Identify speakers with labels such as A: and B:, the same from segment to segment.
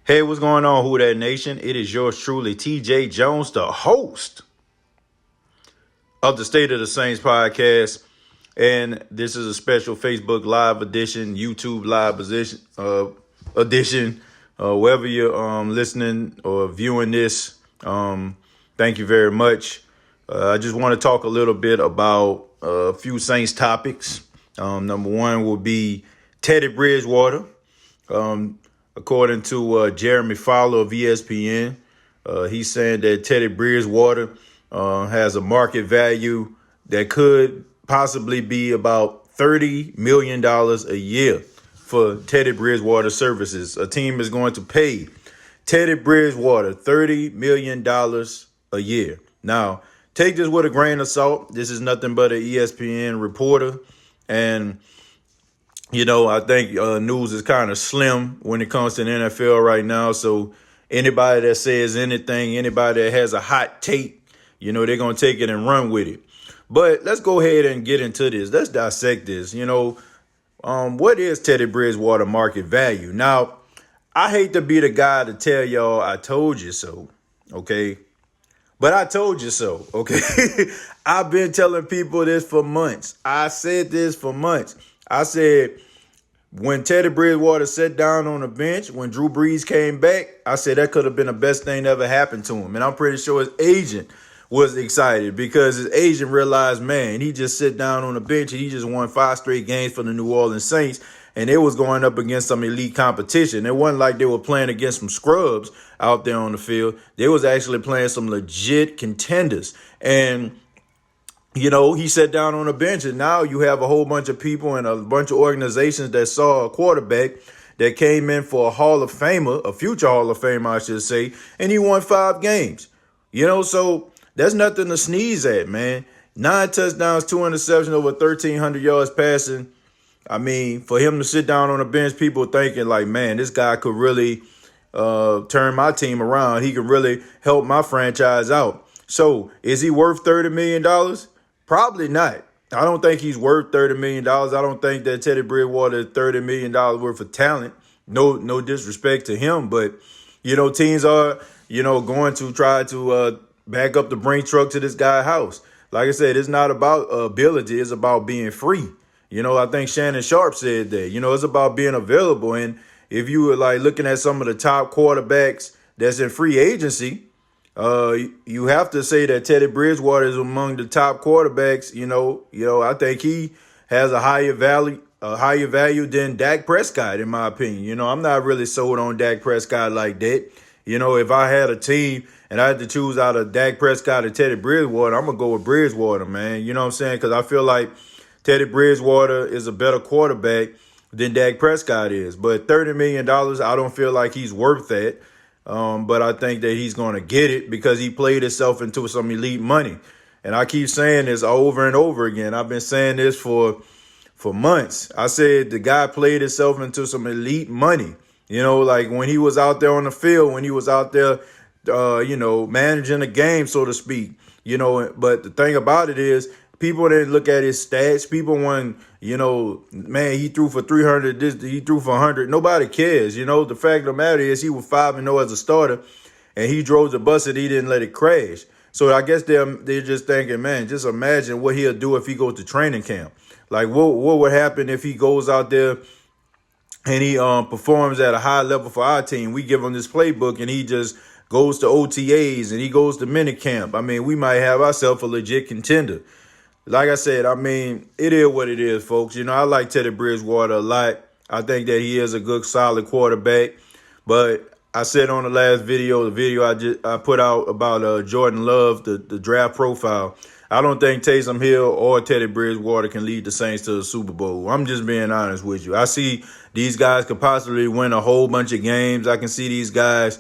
A: Hey, what's going on, Who That Nation? It is yours truly, TJ Jones, the host of the State of the Saints podcast. And this is a special Facebook Live edition, YouTube Live edition. Wherever you're listening or viewing this, thank you very much. I just want to talk a little bit about a few Saints topics. Number one will be Teddy Bridgewater. According to Jeremy Fowler of ESPN, he's saying that Teddy Bridgewater has a market value that could possibly be about $30 million a year for Teddy Bridgewater services. A team is going to pay Teddy Bridgewater $30 million a year. Now, take this with a grain of salt. This is nothing but an ESPN reporter. And I think news is kind of slim when it comes to the NFL right now. So anybody that says anything, anybody that has a hot take, they're going to take it and run with it. But let's go ahead and get into this. Let's dissect this. What is Teddy Bridgewater market value? Now, I hate to be the guy to tell y'all I told you so, okay? But I told you so, okay? I've been telling people this for months. I said this for months. I said, when Teddy Bridgewater sat down on the bench, when Drew Brees came back, I said that could have been the best thing that ever happened to him. And I'm pretty sure his agent was excited because his agent realized, man, he just sat down on the bench and he just won 5 straight games for the New Orleans Saints. And they was going up against some elite competition. It wasn't like they were playing against some scrubs out there on the field. They was actually playing some legit contenders. And he sat down on the bench, and now you have a whole bunch of people and a bunch of organizations that saw a quarterback that came in for a Hall of Famer, a future Hall of Famer, I should say, and he won 5 games. So that's nothing to sneeze at, man. 9 touchdowns, 2 interceptions, over 1,300 yards passing. I mean, for him to sit down on the bench, people thinking like, man, this guy could really turn my team around. He could really help my franchise out. So is he worth $30 million? Probably not. I don't think he's worth $30 million. I don't think that Teddy Bridgewater is $30 million worth of talent. No disrespect to him, but, teams are, going to try to back up the Brinks truck to this guy's house. Like I said, it's not about ability. It's about being free. I think Shannon Sharp said that, it's about being available. And if you were like looking at some of the top quarterbacks that's in free agency, you have to say that Teddy Bridgewater is among the top quarterbacks. I think he has a higher value than Dak Prescott, in my opinion. I'm not really sold on Dak Prescott like that. If I had a team and I had to choose out of Dak Prescott and Teddy Bridgewater, I'm going to go with Bridgewater, man. You know what I'm saying? Because I feel like Teddy Bridgewater is a better quarterback than Dak Prescott is. But $30 million, I don't feel like he's worth that. But I think that he's going to get it because he played himself into some elite money. And I keep saying this over and over again. I've been saying this for months. I said the guy played himself into some elite money. Like when he was out there on the field, when he was out there, managing the game, so to speak. But the thing about it is, people didn't look at his stats. People want, man, he threw for 300. He threw for 100. Nobody cares. The fact of the matter is he was 5-0 as a starter, and he drove the bus and he didn't let it crash. So I guess they're just thinking, man, just imagine what he'll do if he goes to training camp. Like what would happen if he goes out there and he performs at a high level for our team? We give him this playbook and he just goes to OTAs and he goes to minicamp. I mean, we might have ourselves a legit contender. Like I said, I mean, it is what it is, folks. I like Teddy Bridgewater a lot. I think that he is a good, solid quarterback. But I said on the last video, I put out about Jordan Love, the draft profile, I don't think Taysom Hill or Teddy Bridgewater can lead the Saints to the Super Bowl. I'm just being honest with you. I see these guys could possibly win a whole bunch of games. I can see these guys,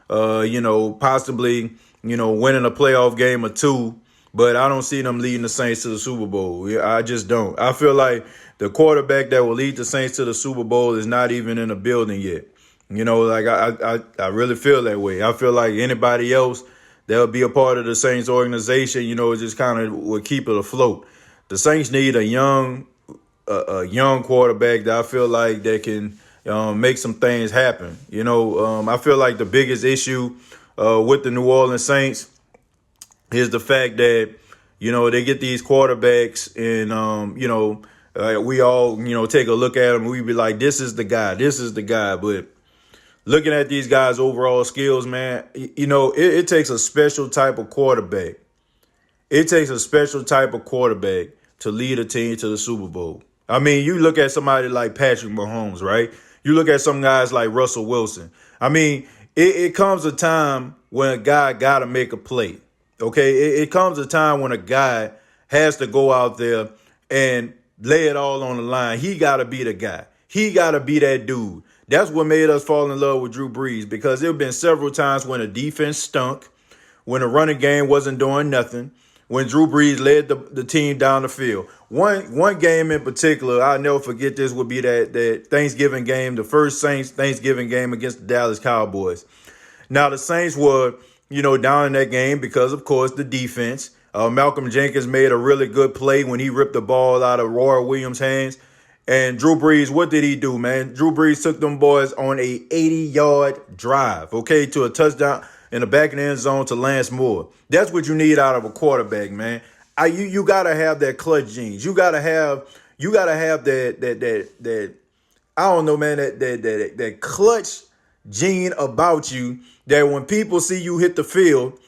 A: possibly, winning a playoff game or two. But I don't see them leading the Saints to the Super Bowl. I just don't. I feel like the quarterback that will lead the Saints to the Super Bowl is not even in the building yet. I really feel that way. I feel like anybody else that would be a part of the Saints organization, just kind of would keep it afloat. The Saints need a young quarterback that I feel like that can make some things happen. I feel like the biggest issue with the New Orleans Saints is the fact that, they get these quarterbacks and, we all, take a look at them. We be like, this is the guy. This is the guy. But looking at these guys' overall skills, man, it takes a special type of quarterback. It takes a special type of quarterback to lead a team to the Super Bowl. I mean, you look at somebody like Patrick Mahomes, right? You look at some guys like Russell Wilson. I mean, it comes a time when a guy got to make a play. Okay, it comes a time when a guy has to go out there and lay it all on the line. He got to be the guy. He got to be that dude. That's what made us fall in love with Drew Brees, because there have been several times when the defense stunk, when the running game wasn't doing nothing, when Drew Brees led the team down the field. One game in particular, I'll never forget this, would be that Thanksgiving game, the first Saints Thanksgiving game against the Dallas Cowboys. Now, the Saints were, down in that game because, of course, the defense. Malcolm Jenkins made a really good play when he ripped the ball out of Roy Williams' hands. And Drew Brees, what did he do, man? Drew Brees took them boys on a 80-yard drive, to a touchdown in the back of the end zone to Lance Moore. That's what you need out of a quarterback, man. You gotta have that clutch genes. You gotta have that I don't know, man, that clutch gene about you, that when people see you hit the field,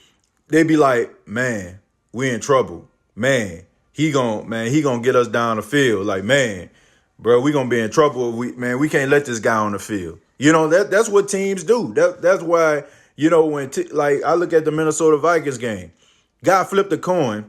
A: they be like, man, we in trouble. Man, he gonna get us down the field. Like, man, bro, we gonna be in trouble. We can't let this guy on the field. That's what teams do. That's why, when I look at the Minnesota Vikings game, guy flipped a coin,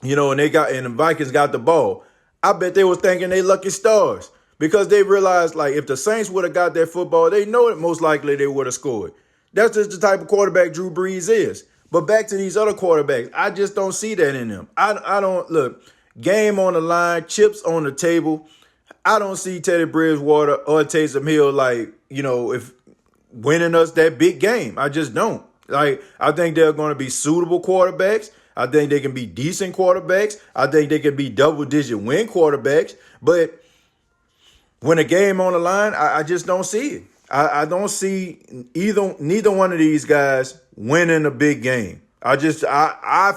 A: and the Vikings got the ball. I bet they was thanking they lucky stars, because they realized, like, if the Saints would have got that football, they know it most likely they would have scored. That's just the type of quarterback Drew Brees is. But back to these other quarterbacks, I just don't see that in them. I don't, look, game on the line, chips on the table. I don't see Teddy Bridgewater or Taysom Hill, if winning us that big game. I just don't. I think they're going to be suitable quarterbacks. I think they can be decent quarterbacks. I think they can be double-digit win quarterbacks. But when a game on the line, I just don't see it. I don't see neither one of these guys winning a big game. I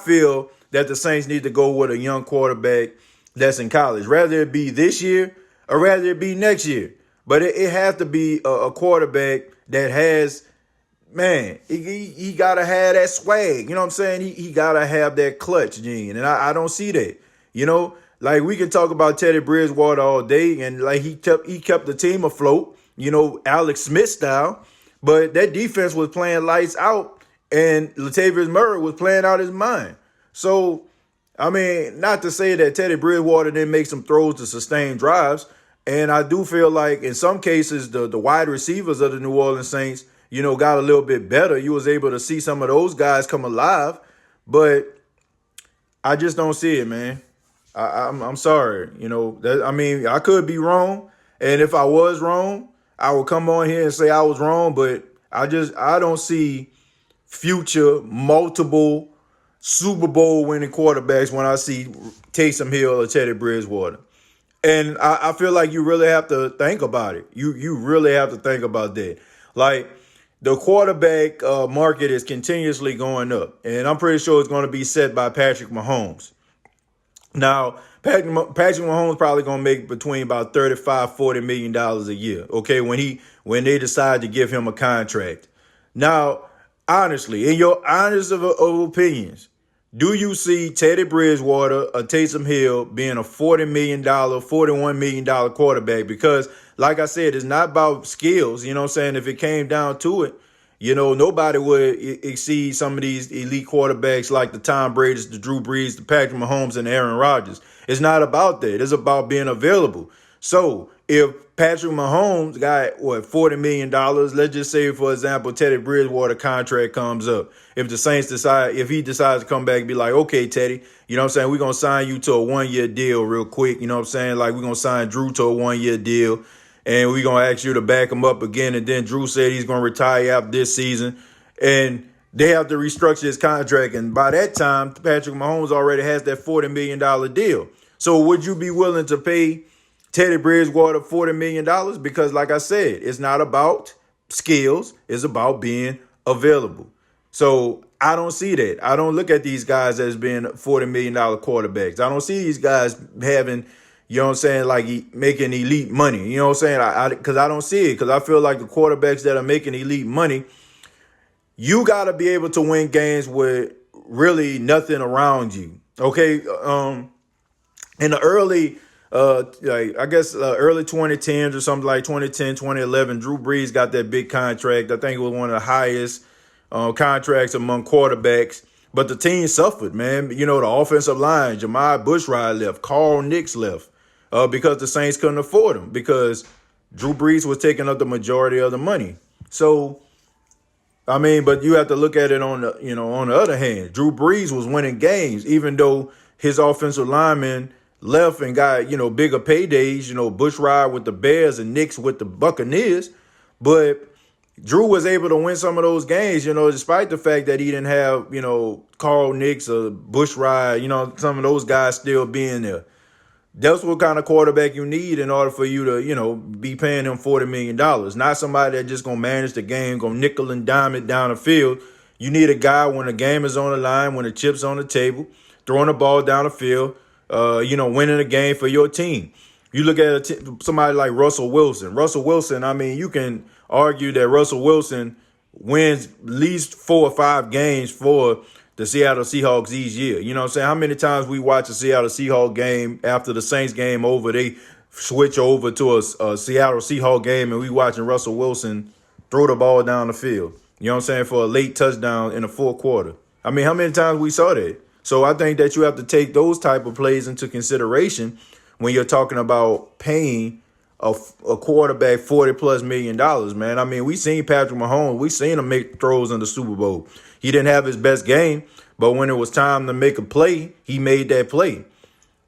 A: feel that the Saints need to go with a young quarterback that's in college, rather it be this year or rather it be next year. But it has to be a quarterback that has, man, he got to have that swag. You know what I'm saying? He got to have that clutch gene. And I don't see that. We can talk about Teddy Bridgewater all day, and he kept the team afloat, Alex Smith style. But that defense was playing lights out, and Latavius Murray was playing out his mind. So, I mean, not to say that Teddy Bridgewater didn't make some throws to sustain drives. And I do feel like in some cases, the wide receivers of the New Orleans Saints, got a little bit better. You was able to see some of those guys come alive. But I just don't see it, man. I'm sorry. I could be wrong. And if I was wrong, I would come on here and say I was wrong. But I don't see future multiple Super Bowl winning quarterbacks when I see Taysom Hill or Teddy Bridgewater. And I feel like you really have to think about it. You really have to think about that. Like, the quarterback market is continuously going up. And I'm pretty sure it's going to be set by Patrick Mahomes. Now, Patrick Mahomes probably going to make between about $35-40 million a year, when they decide to give him a contract. Now, honestly, in your honest of opinions, do you see Teddy Bridgewater or Taysom Hill being a $40 million, $41 million quarterback? Because, like I said, it's not about skills. You know what I'm saying? If it came down to it, nobody would exceed some of these elite quarterbacks like the Tom Brady's, the Drew Brees, the Patrick Mahomes, and the Aaron Rodgers. It's not about that. It's about being available. So if Patrick Mahomes got, $40 million, let's just say, for example, Teddy Bridgewater contract comes up. If the Saints if he decides to come back and be like, okay, Teddy, you know what I'm saying, we're going to sign you to a 1-year deal real quick. You know what I'm saying? Like, we're going to sign Drew to a 1-year deal, and we're going to ask you to back him up again. And then Drew said he's going to retire after this season. And they have to restructure his contract. And by that time, Patrick Mahomes already has that $40 million deal. So would you be willing to pay Teddy Bridgewater $40 million? Because like I said, it's not about skills. It's about being available. So I don't see that. I don't look at these guys as being $40 million quarterbacks. I don't see these guys having, you know what I'm saying, like making elite money. You know what I'm saying? Because I don't see it. Because I feel like the quarterbacks that are making elite money, you got to be able to win games with really nothing around you. Okay. In the early, early 2010s or something like 2010, 2011, Drew Brees got that big contract. I think it was one of the highest contracts among quarterbacks. But the team suffered, man. You know, the offensive line, Jahmai Bushrod left, Carl Nicks left because the Saints couldn't afford him because Drew Brees was taking up the majority of the money. So, I mean, but you have to look at it on the other hand. Drew Brees was winning games, even though his offensive linemen left and got, bigger paydays, Bushrod with the Bears and Nicks with the Buccaneers. But Drew was able to win some of those games, despite the fact that he didn't have, Carl Nicks or Bushrod, some of those guys still being there. That's what kind of quarterback you need in order for you to, be paying him $40 million. Not somebody that just going to manage the game, going to nickel and dime it down the field. You need a guy when the game is on the line, when the chip's on the table, throwing the ball down the field, winning a game for your team. You look at somebody like Russell Wilson. Russell Wilson, I mean, you can argue that Russell Wilson wins at least 4 or 5 games for the Seattle Seahawks each year. You know what I'm saying? How many times we watch a Seattle Seahawks game after the Saints game over, they switch over to a Seattle Seahawks game and we watching Russell Wilson throw the ball down the field. You know what I'm saying? For a late touchdown in the fourth quarter. I mean, how many times we saw that? So I think that you have to take those type of plays into consideration when you're talking about paying a quarterback $40+ million, man. I mean, we seen Patrick Mahomes. We seen him make throws in the Super Bowl. He didn't have his best game, but when it was time to make a play, he made that play.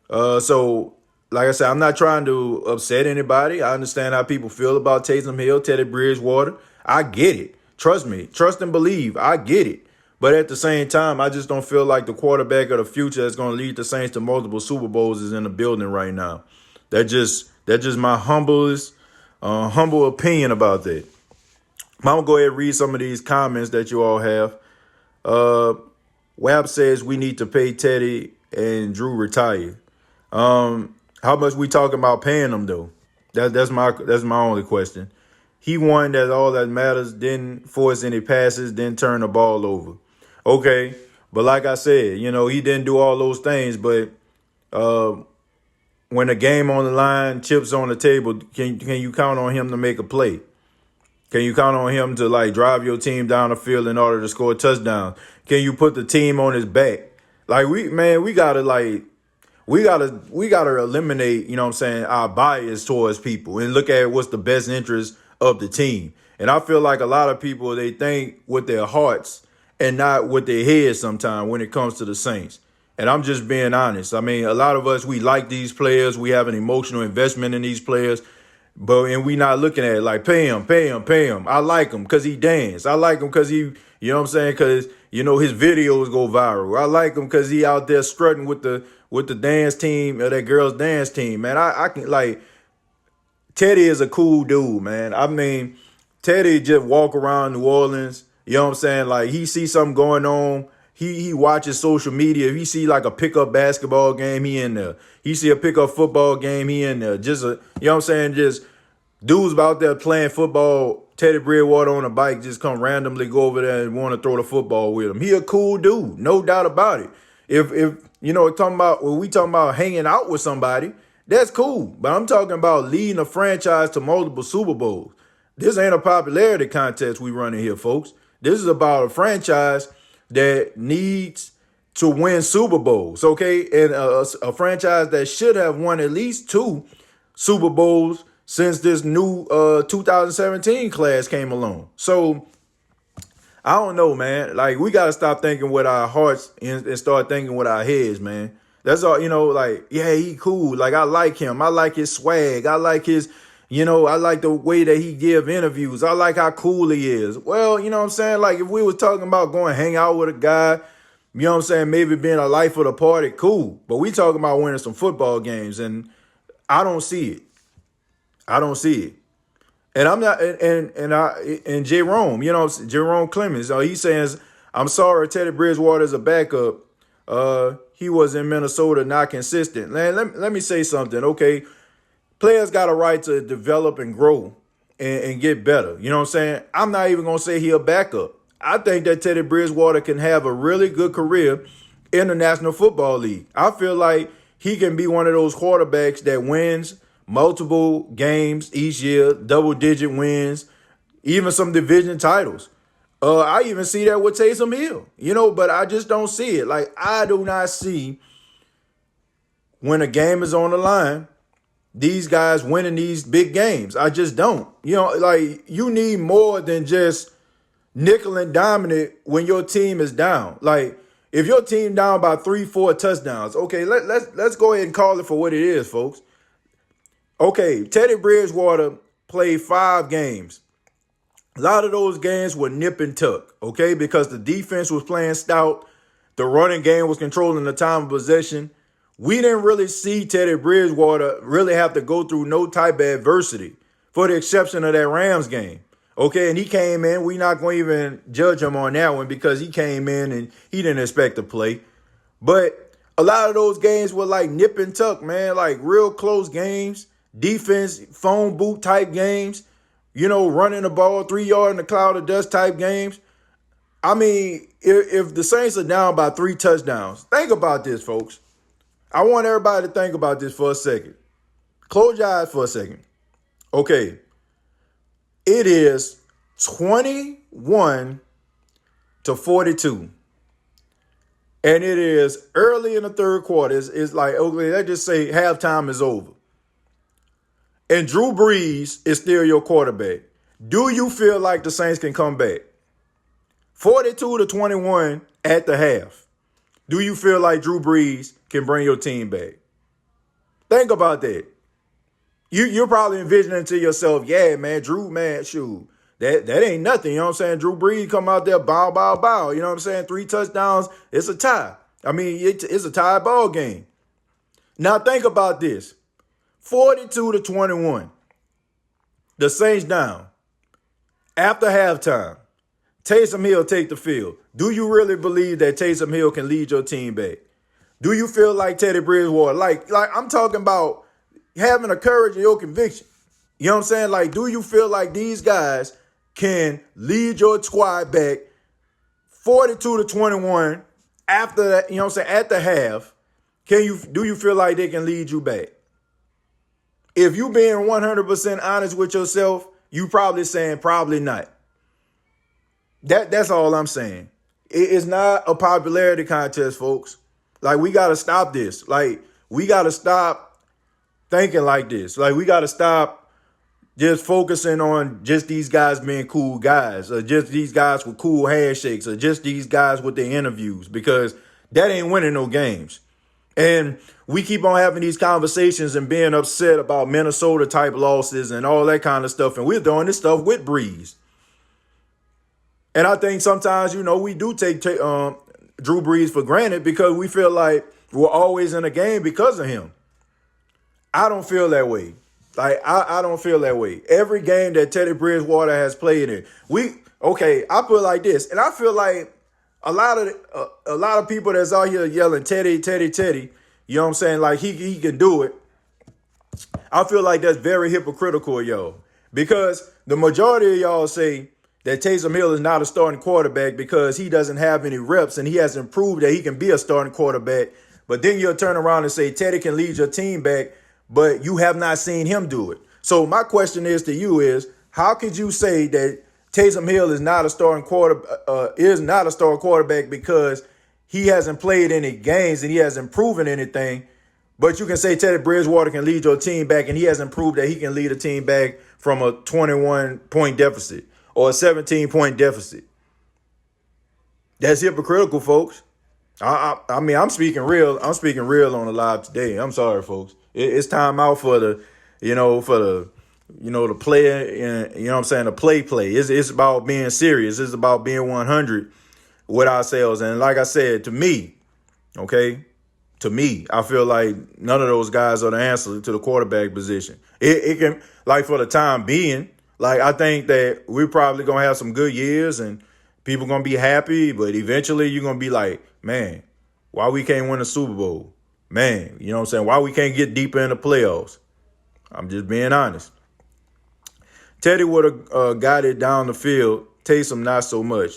A: So, like I said, I'm not trying to upset anybody. I understand how people feel about Taysom Hill, Teddy Bridgewater. I get it. Trust me. Trust and believe. I get it. But at the same time, I just don't feel like the quarterback of the future that's going to lead the Saints to multiple Super Bowls is in the building right now. That's just my humble opinion about that. I'm going to go ahead and read some of these comments that you all have. Wab says we need to pay Teddy and Drew retire. How much we talking about paying them though? That's my only question. He won, that all that matters. Didn't force any passes. Didn't turn the ball over. Okay, but like I said, he didn't do all those things. But when the game on the line, chips on the table, can you count on him to make a play? Can you count on him to drive your team down the field in order to score a touchdown? Can you put the team on his back? We gotta eliminate, what I'm saying, our bias towards people and look at what's the best interest of the team. And I feel like a lot of people, they think with their hearts and not with their heads sometimes when it comes to the Saints. And I'm just being honest. I mean, a lot of us, we like these players. We have an emotional investment in these players. And we not looking at it pay him. I like him because he dance. I like him because he, you know what I'm saying? Because, his videos go viral. I like him because he out there strutting with the dance team or that girl's dance team, man. I can, Teddy is a cool dude, man. I mean, Teddy just walk around New Orleans. You know what I'm saying? He sees something going on. He watches social media. If he see a pickup basketball game, he in there. He see a pickup football game, he in there. Just you know what I'm saying? Just dudes out there playing football. Teddy Bridgewater on a bike just come randomly go over there and want to throw the football with him. He a cool dude, no doubt about it. If when we talking about hanging out with somebody, that's cool. But I'm talking about leading a franchise to multiple Super Bowls. This ain't a popularity contest we running here, folks. This is about a franchise that needs to win Super Bowls, okay? And a franchise that should have won at least 2 Super Bowls since this new 2017 class came along. So, I don't know, man. We got to stop thinking with our hearts and start thinking with our heads, man. That's all, yeah, he cool. I like him. I like his swag. I like his, I like the way that he give interviews. I like how cool he is. Well, you know what I'm saying? If we was talking about going hang out with a guy, you know what I'm saying, maybe being a life of the party, cool. But we talking about winning some football games, and I don't see it. I don't see it. And I'm not, and Jerome, Jerome Clemens, he says, I'm sorry, Teddy Bridgewater is a backup. He was in Minnesota, not consistent. Man, let me say something. Okay, players got a right to develop and grow and get better. You know what I'm saying? I'm not even going to say he a backup. I think that Teddy Bridgewater can have a really good career in the National Football League. I feel like he can be one of those quarterbacks that wins multiple games each year, double-digit wins, even some division titles. I even see that with Taysom Hill, but I just don't see it. Like, I do not see when a game is on the line, these guys winning these big games. I just don't. Like, you need more than just nickel and diming it when your team is down. Like, if your team down by 3-4 touchdowns, okay, let's go ahead and call it for what it is, folks. Okay, Teddy Bridgewater played 5 games. A lot of those games were nip and tuck, okay, because the defense was playing stout. The running game was controlling the time of possession. We didn't really see Teddy Bridgewater really have to go through no type of adversity, for the exception of that Rams game. Okay, and he came in. We're not going to even judge him on that one because he came in and he didn't expect to play. But a lot of those games were like nip and tuck, man, like real close games. Defense, phone boot type games, running the ball 3 yards in the cloud of dust type games. I mean, if the Saints are down by 3 touchdowns, think about this, folks. I want everybody to think about this for a second. Close your eyes for a second. Okay. It is 21-42. And it is early in the third quarter. It's like, okay, let's just say halftime is over. And Drew Brees is still your quarterback. Do you feel like the Saints can come back? 42-21 at the half. Do you feel like Drew Brees can bring your team back? Think about that. You're probably envisioning to yourself, yeah, man, Drew, man, shoot, that ain't nothing. You know what I'm saying? Drew Brees come out there, bow, bow, bow. You know what I'm saying? 3 touchdowns, it's a tie. I mean, it's a tie ball game. Now think about this. 42-21. The Saints down. After halftime, Taysom Hill take the field. Do you really believe that Taysom Hill can lead your team back? Do you feel like Teddy Bridgewater? Like I'm talking about having a courage in your conviction. You know what I'm saying? Like, do you feel like these guys can lead your squad back 42-21 after that, you know what I'm saying, at the half? Do you feel like they can lead you back? If you being 100% honest with yourself, you probably saying probably not. That's all I'm saying. It's not a popularity contest, folks. Like, we got to stop this. Like, we got to stop thinking like this. Like, we got to stop just focusing on just these guys being cool guys, or just these guys with cool handshakes, or just these guys with their interviews, because that ain't winning no games. And we keep on having these conversations and being upset about Minnesota type losses and all that kind of stuff. And we're doing this stuff with Breeze. And I think sometimes, we do take Drew Brees for granted because we feel like we're always in a game because of him. I don't feel that way. Like, I don't feel that way. Every game that Teddy Bridgewater has played in, I feel like this. And I feel like a lot of people that's out here yelling, Teddy, Teddy, Teddy, you know what I'm saying? Like, he can do it. I feel like that's very hypocritical, yo. Because the majority of y'all say that Taysom Hill is not a starting quarterback because he doesn't have any reps and he hasn't proved that he can be a starting quarterback. But then you'll turn around and say Teddy can lead your team back, but you have not seen him do it. So my question is to you is, how could you say that Taysom Hill is not a starting quarterback because he hasn't played any games and he hasn't proven anything, but you can say Teddy Bridgewater can lead your team back and he hasn't proved that he can lead a team back from a 21-point deficit or a 17-point deficit? That's hypocritical, folks. I mean, I'm speaking real on the live today. I'm sorry, folks. It's time out for the player, and you know what I'm saying, the play. It's about being serious. It's about being 100 with ourselves. And like I said, to me, okay, To me, I feel like none of those guys are the answer to the quarterback position. It can, like, for the time being, like, I think that we're probably going to have some good years and people going to be happy, but eventually you're going to be like, man, why we can't win a Super Bowl? Man, you know what I'm saying? Why we can't get deeper in the playoffs? I'm just being honest. Teddy would have got it down the field. Taysom not so much.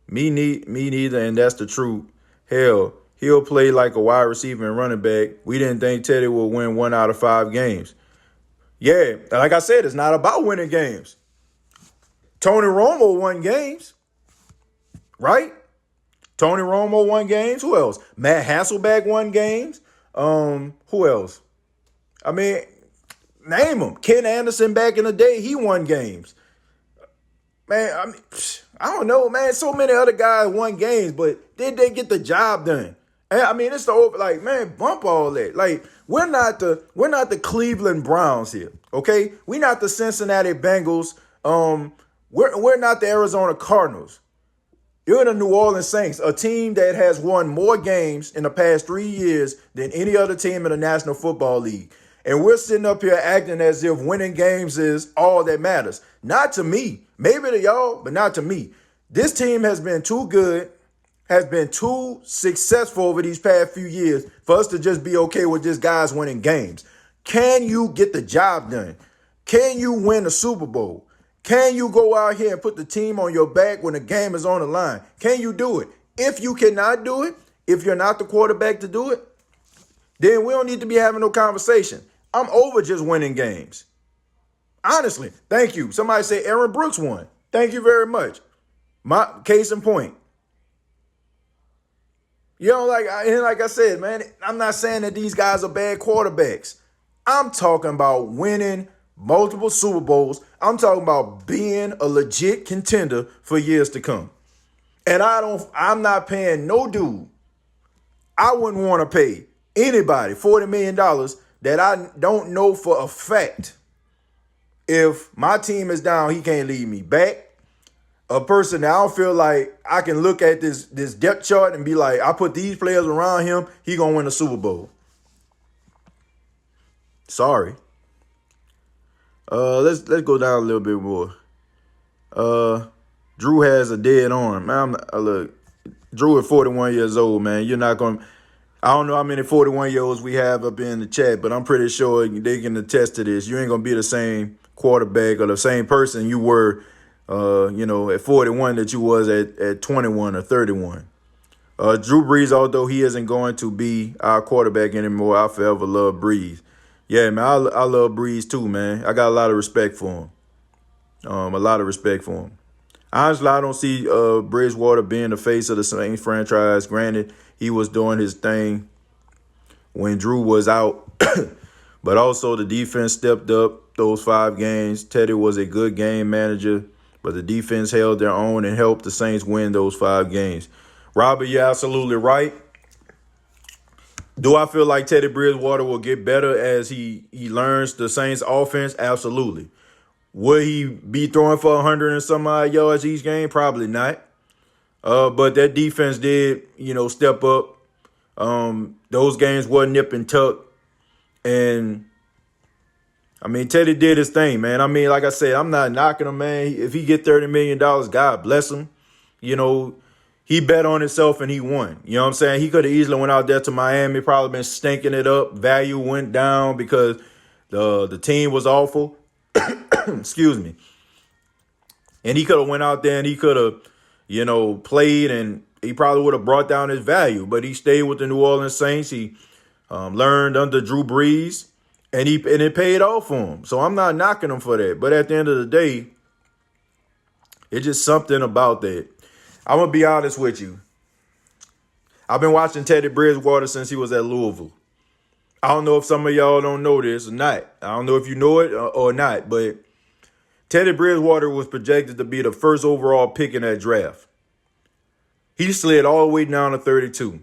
A: Me neither, and that's the truth. Hell, he'll play like a wide receiver and running back. We didn't think Teddy would win 1 out of 5 games. Yeah, like I said, it's not about winning games. Tony Romo won games, right? Tony Romo won games. Who else? Matt Hasselbeck won games. Who else? I mean, name them. Ken Anderson back in the day, he won games. Man, I don't know, man. So many other guys won games, but did they get the job done? And I mean, it's the over, like, man, bump all that. Like, we're not the Cleveland Browns here, okay? We're not the Cincinnati Bengals. We're not the Arizona Cardinals. You're the New Orleans Saints, a team that has won more games in the past 3 years than any other team in the National Football League. And we're sitting up here acting as if winning games is all that matters. Not to me. Maybe to y'all, but not to me. This team has been too good, has been too successful over these past few years for us to just be okay with just guys winning games. Can you get the job done? Can you win a Super Bowl? Can you go out here and put the team on your back when the game is on the line? Can you do it? If you cannot do it, if you're not the quarterback to do it, then we don't need to be having no conversation. I'm over just winning games. Honestly, thank you. Somebody said Aaron Brooks won. Thank you very much. My case in point. You know, like I said, man, I'm not saying that these guys are bad quarterbacks. I'm talking about winning multiple Super Bowls. I'm talking about being a legit contender for years to come. And I'm not paying no dude. I wouldn't want to pay anybody $40 million that I don't know for a fact. If my team is down, he can't lead me back. A person that I don't feel like I can look at this depth chart and be like, I put these players around him, he gonna win the Super Bowl. Sorry. Let's go down a little bit more. Drew has a dead arm. Man, look, Drew is 41 years old, man. You're not going to, I don't know how many 41-year-olds we have up in the chat, but I'm pretty sure they can attest to this. You ain't going to be the same quarterback or the same person you were, at 41 that you was at 21 or 31. Drew Brees, although he isn't going to be our quarterback anymore, I forever love Brees. Yeah, man, I love Brees too, man. I got a lot of respect for him. Honestly, I don't see Bridgewater being the face of the Saints franchise. Granted, he was doing his thing when Drew was out. But also the defense stepped up those 5 games. Teddy was a good game manager, but the defense held their own and helped the Saints win those 5 games. Robert, you're absolutely right. Do I feel like Teddy Bridgewater will get better as he learns the Saints offense? Absolutely. Will he be throwing for 100 and some odd yards each game? Probably not. But that defense did, step up. Those games were nip and tuck. And, Teddy did his thing, man. Like I said, I'm not knocking him, man. If he get $30 million, God bless him. He bet on himself and he won. You know what I'm saying? He could have easily went out there to Miami, probably been stinking it up. Value went down because the team was awful. Excuse me. And he could have went out there and he could have, played, and he probably would have brought down his value. But he stayed with the New Orleans Saints. He learned under Drew Brees, and it paid off for him. So I'm not knocking him for that. But at the end of the day, it's just something about that. I'm going to be honest with you. I've been watching Teddy Bridgewater since he was at Louisville. I don't know if some of y'all don't know this or not. I don't know if you know it or not, but Teddy Bridgewater was projected to be the first overall pick in that draft. He slid all the way down to 32.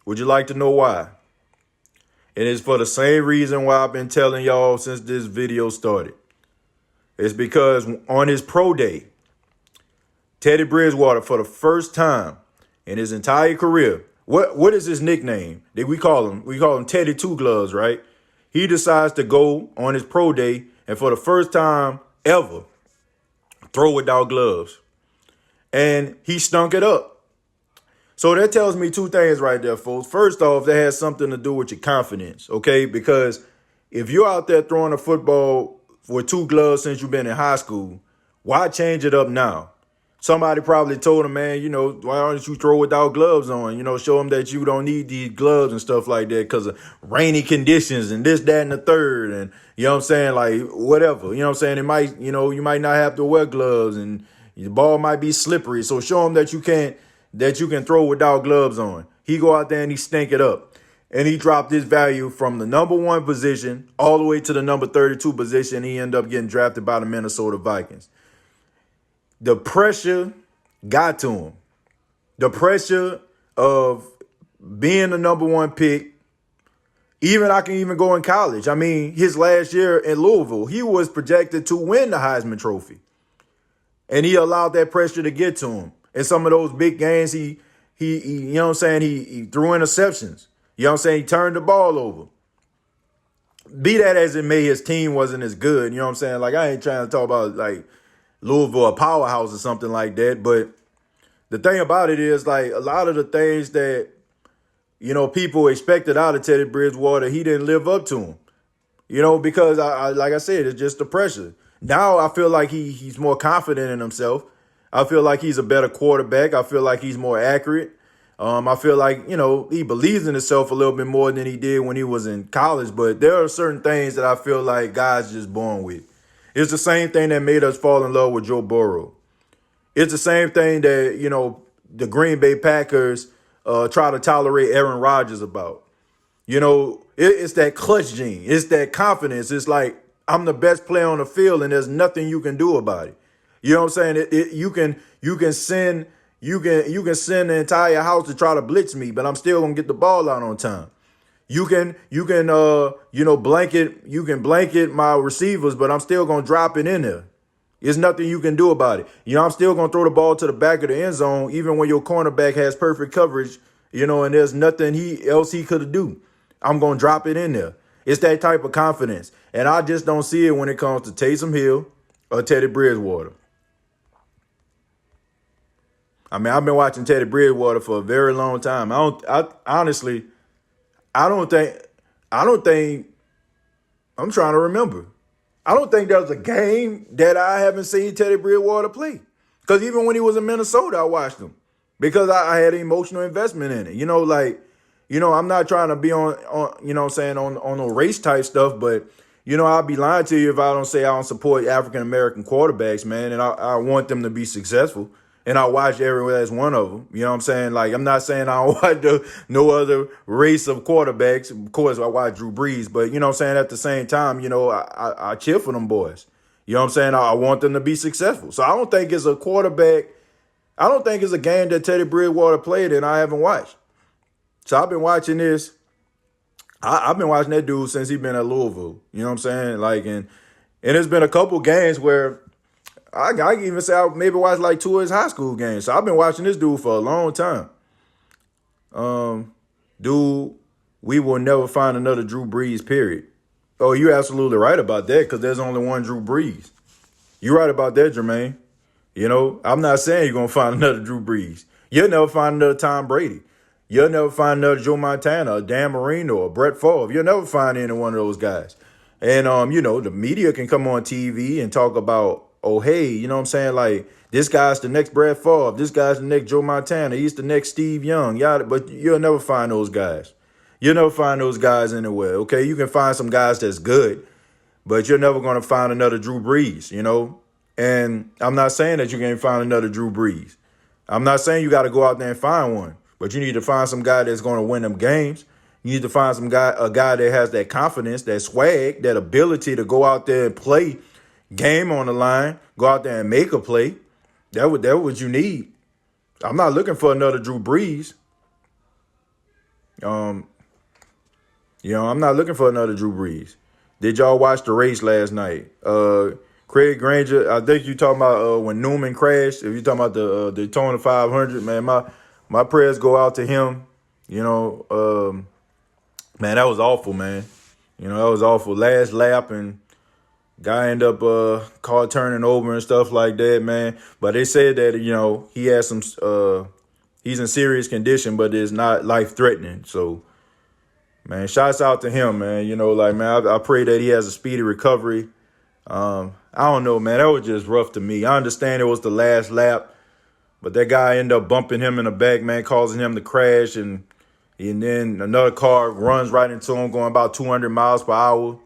A: Would you like to know why? And it's for the same reason why I've been telling y'all since this video started. It's because on his pro day, Teddy Bridgewater, for the first time in his entire career, What is his nickname that we call him? We call him Teddy Two Gloves, right? He decides to go on his pro day and for the first time ever throw without gloves. And he stunk it up. So that tells me two things right there, folks. First off, that has something to do with your confidence, okay? Because if you're out there throwing a football with two gloves since you've been in high school, why change it up now? Somebody probably told him, man, why don't you throw without gloves on? Show him that you don't need these gloves and stuff like that because of rainy conditions and this, that, and the third. And, you know what I'm saying? Like, whatever. You know what I'm saying? It might, you might not have to wear gloves and the ball might be slippery. So show him that you can throw without gloves on. He go out there and he stink it up. And he dropped his value from the number 1 position all the way to the number 32 position. He ended up getting drafted by the Minnesota Vikings. The pressure got to him. The pressure of being the number 1 pick. I can even go in college. I mean, his last year in Louisville, he was projected to win the Heisman Trophy. And he allowed that pressure to get to him. In some of those big games, he you know what I'm saying, he threw interceptions. You know what I'm saying? He turned the ball over. Be that as it may, his team wasn't as good. You know what I'm saying? Like, I ain't trying to talk about, like, Louisville, a powerhouse or something like that. But the thing about it is, like, a lot of the things that, people expected out of Teddy Bridgewater, he didn't live up to them. Because, like I said, it's just the pressure. Now I feel like he's more confident in himself. I feel like he's a better quarterback. I feel like he's more accurate. I feel like, he believes in himself a little bit more than he did when he was in college. But there are certain things that I feel like guys just born with. It's the same thing that made us fall in love with Joe Burrow. It's the same thing that, the Green Bay Packers try to tolerate Aaron Rodgers about. It's that clutch gene. It's that confidence. It's like, I'm the best player on the field and there's nothing you can do about it. You know what I'm saying? You can send the entire house to try to blitz me, but I'm still gonna get the ball out on time. You can blanket my receivers, but I'm still gonna drop it in there. There's nothing you can do about it. I'm still gonna throw the ball to the back of the end zone, even when your cornerback has perfect coverage. And there's nothing else he could do. I'm gonna drop it in there. It's that type of confidence, and I just don't see it when it comes to Taysom Hill or Teddy Bridgewater. I mean, I've been watching Teddy Bridgewater for a very long time. Honestly, I'm trying to remember. I don't think there's a game that I haven't seen Teddy Bridgewater play. Because even when he was in Minnesota, I watched him. Because I had an emotional investment in it. I'm not trying to be on no race type stuff, but, I'll be lying to you if I don't say I don't support African-American quarterbacks, man, and I want them to be successful. And I watch every last one of them. You know what I'm saying? Like, I'm not saying I don't watch no other race of quarterbacks. Of course, I watch Drew Brees. But, you know what I'm saying, at the same time, I cheer for them boys. You know what I'm saying? I want them to be successful. So I don't think it's a quarterback. I don't think it's a game that Teddy Bridgewater played and I haven't watched. So I've been watching this. I've been watching that dude since he's been at Louisville. You know what I'm saying? Like, and there's been a couple games where I can even say I maybe watched like 2 of his high school games. So I've been watching this dude for a long time. Dude, we will never find another Drew Brees, period. Oh, you're absolutely right about that because there's only one Drew Brees. You're right about that, Jermaine. I'm not saying you're going to find another Drew Brees. You'll never find another Tom Brady. You'll never find another Joe Montana, a Dan Marino, or Brett Favre. You'll never find any one of those guys. And, the media can come on TV and talk about, oh, hey, you know what I'm saying? Like, this guy's the next Brett Favre. This guy's the next Joe Montana. He's the next Steve Young. But you'll never find those guys. You'll never find those guys anywhere, okay? You can find some guys that's good, but you're never going to find another Drew Brees, And I'm not saying that you can't find another Drew Brees. I'm not saying you got to go out there and find one, but you need to find some guy that's going to win them games. You need to find a guy that has that confidence, that swag, that ability to go out there and play game on the line, go out there and make a play. That's what you need. I'm not looking for another Drew Brees. I'm not looking for another Drew Brees. Did y'all watch the race last night? Craig Granger, I think you talking about when Newman crashed. If you're talking about the Daytona 500, man, my prayers go out to him You know, man, that was awful, man. You know, that was awful. Last lap and guy end up car turning over and stuff like that, man. But they said that, you know, he has some he's in serious condition, but it's not life threatening. So, man, shouts out to him, man. You know, like, man, I pray that he has a speedy recovery. I don't know, man. That was just rough to me. I understand it was the last lap, but that guy ended up bumping him in the back, man, causing him to crash, and then another car runs right into him, going about 200 miles per hour.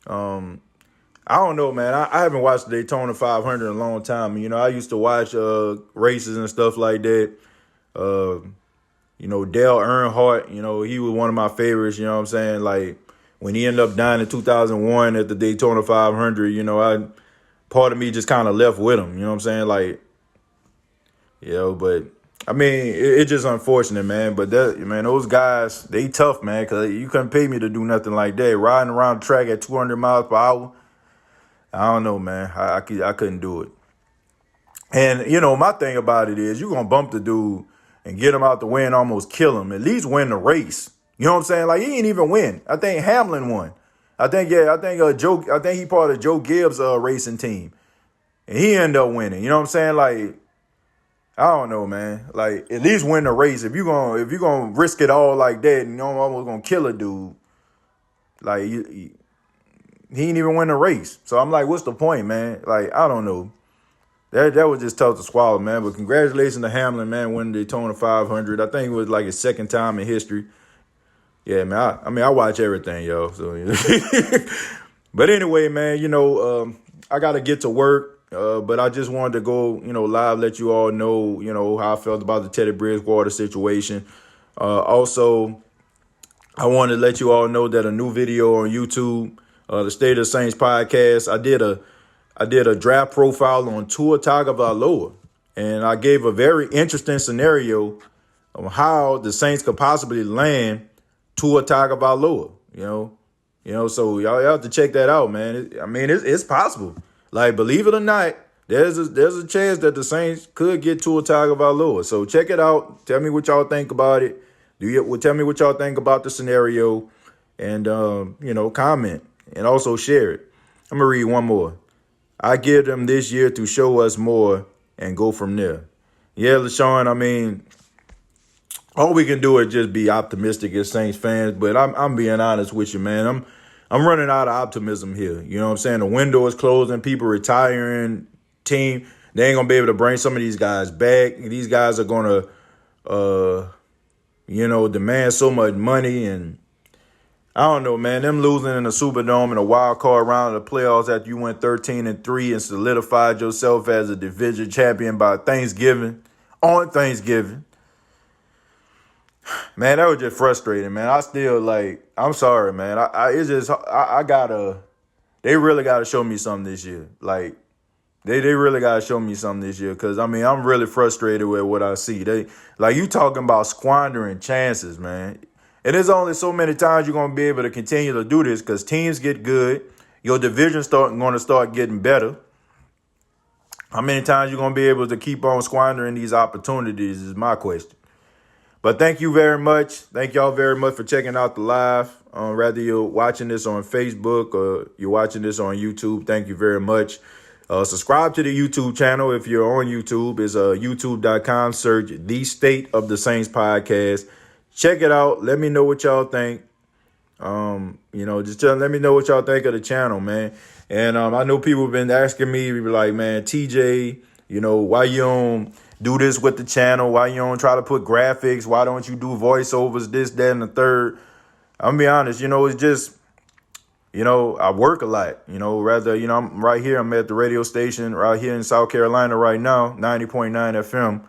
A: I don't know, man. I haven't watched the Daytona 500 in a long time. You know, I used to watch races and stuff like that. You know, Dale Earnhardt, you know, he was one of my favorites, you know what I'm saying? Like, when he ended up dying in 2001 at the Daytona 500, you know, part of me just kind of left with him, you know what I'm saying? Like, you know, but, I mean, it's just unfortunate, man. But, man, those guys, they tough, man, because you couldn't pay me to do nothing like that. Riding around the track at 200 miles per hour, I don't know, man. I couldn't do it. And, you know, my thing about it is you're going to bump the dude and get him out the way and almost kill him. At least win the race. You know what I'm saying? Like, he didn't even win. I think Hamlin won. I think he part of Joe Gibbs' racing team. And he ended up winning. You know what I'm saying? Like, I don't know, man. Like, at least win the race. If you're gonna risk it all like that and you're almost gonna kill a dude, like, he didn't even win the race. So I'm like, what's the point, man? Like, I don't know. That was just tough to swallow, man. But congratulations to Hamlin, man, winning the Daytona 500. I think it was like his second time in history. Yeah, man. I watch everything, yo. So, but anyway, man, you know, I got to get to work. But I just wanted to go, you know, live, let you all know, you know, how I felt about the Teddy Bridgewater situation. Also, I wanted to let you all know that a new video on YouTube, the State of the Saints podcast, I did a draft profile on Tua Tagovailoa, and I gave a very interesting scenario of how the Saints could possibly land Tua Tagovailoa. You know, so y'all have to check that out, man. It's possible. Like, believe it or not, there's a chance that the Saints could get Tua Tagovailoa. So check it out. Tell me what y'all think about it. Tell me what y'all think about the scenario, and you know, comment and also share it. I'm gonna read one more. I give them this year to show us more and go from there. Yeah, LaShawn, I mean, all we can do is just be optimistic as Saints fans, but I'm being honest with you, man. I'm running out of optimism here. You know what I'm saying? The window is closing, people retiring, team, they ain't gonna be able to bring some of these guys back. These guys are gonna you know, demand so much money, and I don't know, man. Them losing in the Superdome in a wild card round of the playoffs after you went 13-3 and solidified yourself as a division champion by Thanksgiving, on Thanksgiving. Man, that was just frustrating, man. I still, like, I'm sorry, man. They really gotta show me something this year. Like, they really gotta show me something this year, because I mean, I'm really frustrated with what I see. You talking about squandering chances, man. And there's only so many times you're gonna be able to continue to do this, because teams get good, your division's gonna start getting better. How many times you gonna be able to keep on squandering these opportunities is my question. But thank you very much. Thank y'all very much for checking out the live. Whether you're watching this on Facebook or you're watching this on YouTube, thank you very much. Subscribe to the YouTube channel if you're on YouTube. It's youtube.com. Search The State of the Saints Podcast. Check it out. Let me know what y'all think. Let me know what y'all think of the channel, man. And I know people have been asking me, like, man, TJ, you know, why you don't do this with the channel? Why you don't try to put graphics? Why don't you do voiceovers, this, that, and the third? I'm gonna be honest, you know, it's just, you know, I work a lot, you know, I'm right here. I'm at the radio station right here in South Carolina right now, 90.9 FM.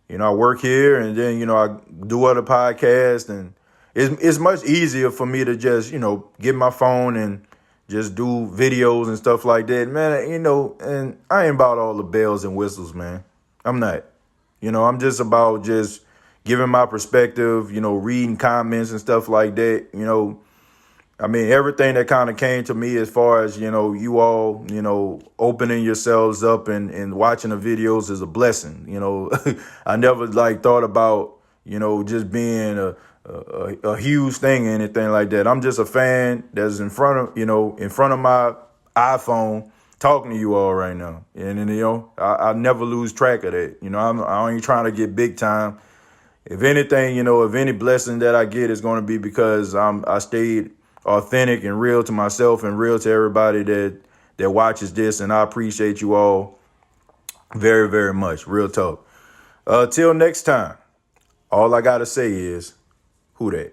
A: You know, I work here, and then, you know, I do other podcasts, and it's much easier for me to just, you know, get my phone and just do videos and stuff like that, man. You know, and I ain't about all the bells and whistles, man. I'm not. You know, I'm just about just giving my perspective, you know, reading comments and stuff like that. You know, I mean, everything that kind of came to me as far as, you know, you all, you know, opening yourselves up and watching the videos is a blessing. You know, I never thought about, just being a huge thing or anything like that. I'm just a fan that's in front of my iPhone talking to you all right now. And I never lose track of that. I ain't trying to get big time. If anything, if any blessing that I get is going to be because I stayed authentic and real to myself and real to everybody that watches this. And I appreciate you all very, very much. Real talk. Till next time, all I got to say is, who that?